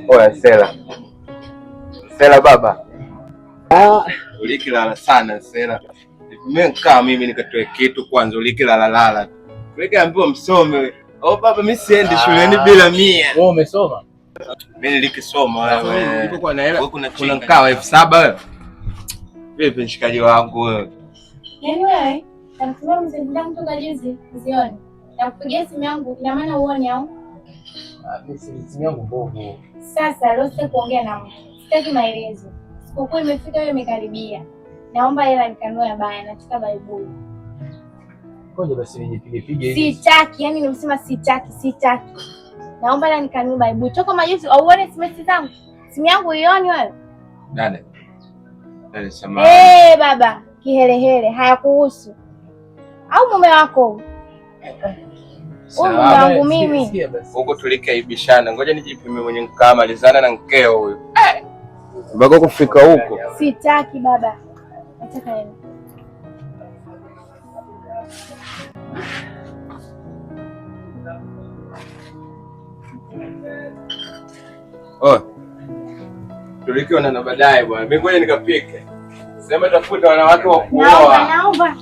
Oya Sela. Sela baba. Ulikilala sana Sela. Mimi nikatoe kitu kwanza ulikilala. Ulikiambiwa msome. Oh baba mimi siendi shuleni bila 100. Wewe umesoma? Mimi nilikisoma wewe. Nilipokuwa na hela kuna mkawa 7,000 wewe. Vipi mshikaji wangu wewe? Yaani wewe, kanitumia message zangu kutoka juzi, usione. Nakupigia simu yangu, ina maana uone au? Mimi simu yangu mbovu. Sasa leo sitaki kuongea na mtu. Sitaki maelezo. Sikukuu imefika, wewe imekaribia. Naomba hela nikanunue ya baya, nataka Baibuli. Ngoja basi nijipige hivi. Sitaki, yani nimesema sitaki. Naomba hela nikanunue Baibuli. Toka majuzi au uone SMS zangu. Simu yangu ione wewe. Dada sema. Baba, kihelehele hayakuhusu. Au mume wako? Mume wangu mimi. Huko tulikaibishana. Ngoja nijipime mwenye mkamalizana na mkeo huyo. Mpaka kufika huko. Sitaki baba. Nataka hela. Tulikiona na baadaye bwana. Mimi ngoja nikapike. Sema tafuta wanawake wa kuoa. Naomba.